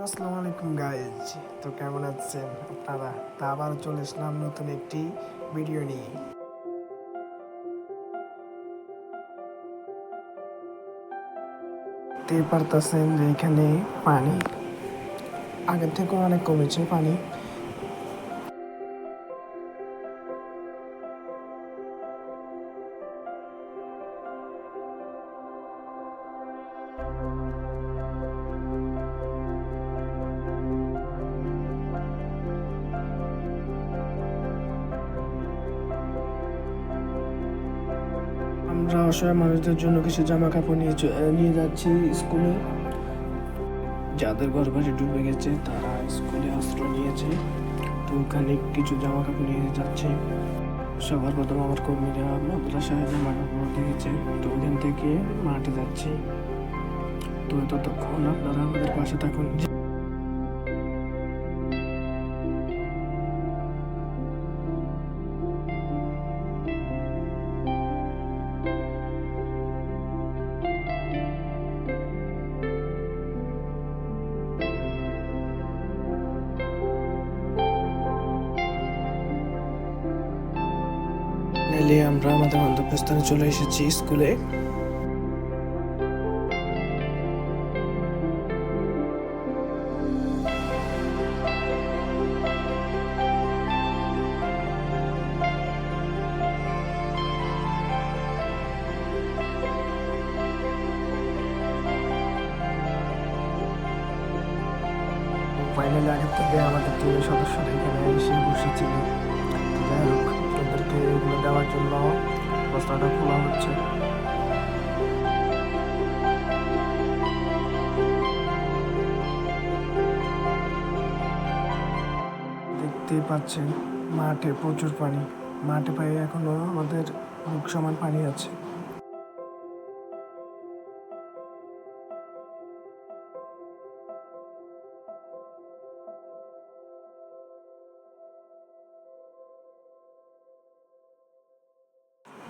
আসসালামু আলাইকুম গাইজ। তো কেমন আছেন আপনারা? তা আবারও চলে আসলাম নতুন একটি ভিডিও নিয়ে। দেখতে পারতেছেন যে এখানে পানি আগের থেকে অনেক কমেছে পানি। আমরা অসহায় মানুষদের জন্য কিছু জামা কাপড় নিয়ে যাচ্ছি স্কুলে। যাদের ঘর বাড়ি ডুবে গেছে তারা স্কুলে আশ্রয় নিয়েছে, তো ওখানে কিছু জামা কাপড় নিয়ে যাচ্ছে। সবার প্রথম আমার কর্মীরা মাদ্রাসায় জামা কাপড় দিয়েছে, তো ওখান থেকে মাঠে যাচ্ছি। তো ততক্ষণ আপনারা আমাদের পাশে থাকুন। আমরা আমাদের গন্তব্যস্থানে চলে এসেছি স্কুলে। ফাইনালি আগের থেকে আমাদের টিমের সদস্যরা এখানে এসে বসেছিল। যাই হোক, ওদেরকে এগুলো দেওয়ার জন্য বস্তাটা খোলা হচ্ছে। দেখতেই পাচ্ছেন মাঠে প্রচুর পানি। মাঠে প্রায় এখনো আমাদের বুক সমান পানি আছে।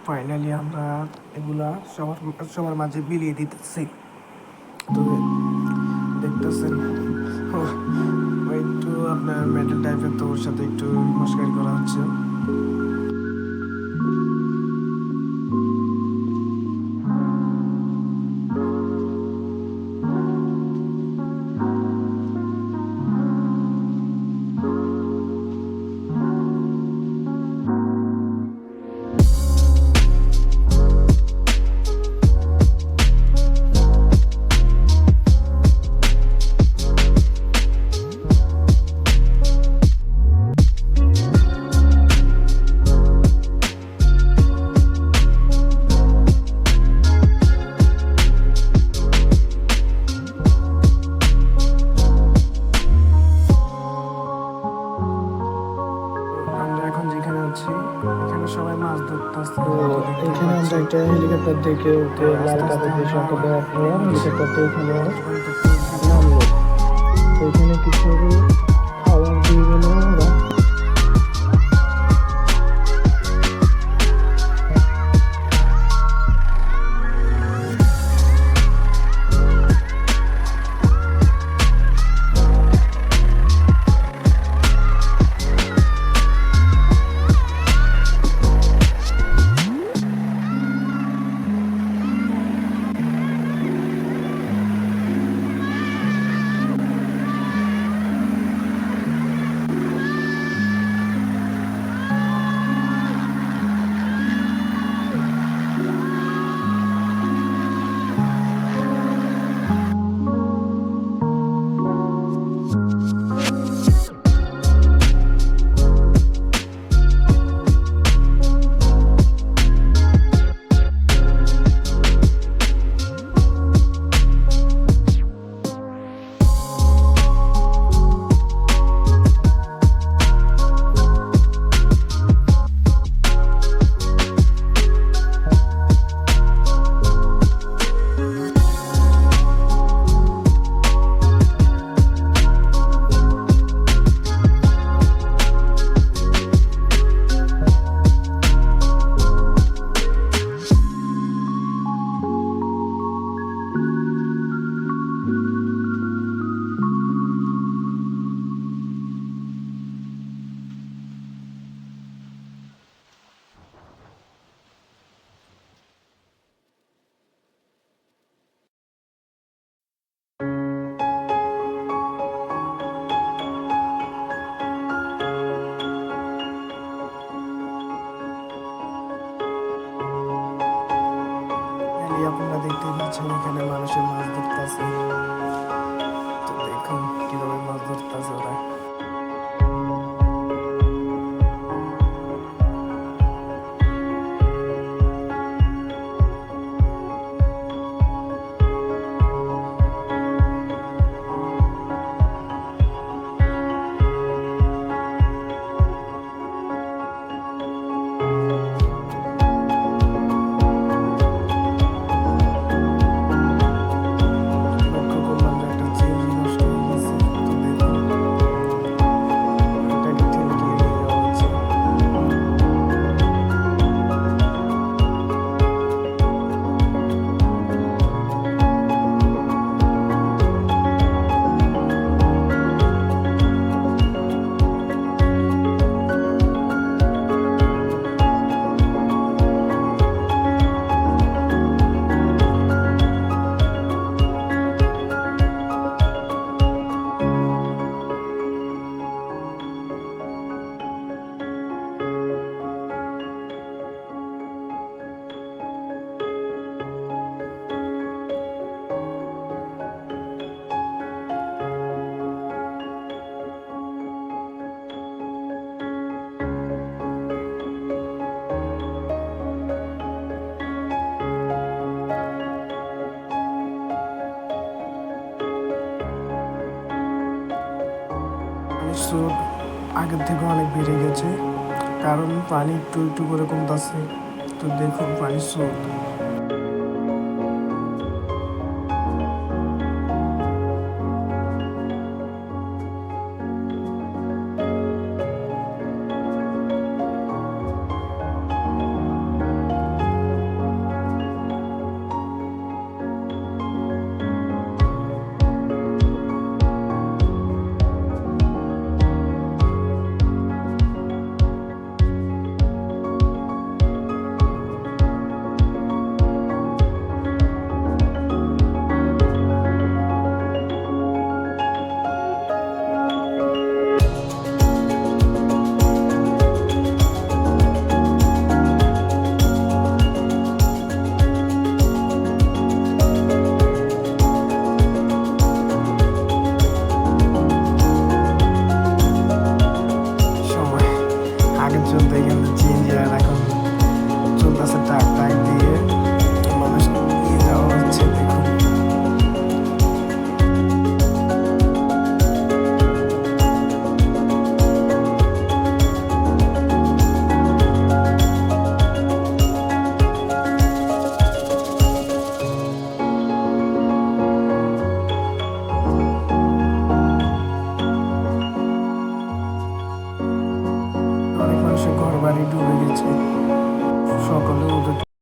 ফাইনালি আমরা এগুলা সবার মাঝে বিলিয়ে দিতেছি। তো দেখতেছেন একটু আপনার মেন্টাল টাইপের, তো ওর সাথে একটু মস্কারি করা হচ্ছে। এখানে সবাই মাছ ধরতেছে। এখানে আমরা একটা হেলিকপ্টার দেখে ওকে লাল কাপড় দিয়ে সঙ্গে দেওয়ার পর হেলিকপ্টারটা এখানে নামলো। তো এখানে কিছু খাবার দিয়ে গেল ওরা। আপনারা দেখতে পাচ্ছেন এখানে মানুষের মাছ ধরতেছে। তো দেখুন কিভাবে মাছ ধরতেছে ওরা। লক্ষ্য করলাম যে একটা চেঞ্জ নষ্ট হয়ে গেছে। তো দেখুন এটাকে ঠেলে ঠেলে নিয়ে যাওয়া হচ্ছে। পানির স্রোত আগের থেকে অনেক বেড়ে গেছে, কারণ পানি একটু একটু করে কমতেছে। তো দেখুন পানির স্রোত। সময় আগের জন্য এখানে চেঞ্জ আর এখন চলতেছে টাক টাক দিয়ে মানুষ নিয়ে যাওয়া হচ্ছে। দেখুন অনেক মানুষের ঘর বাড়ি ডুবে গেছে, সকলে ওদের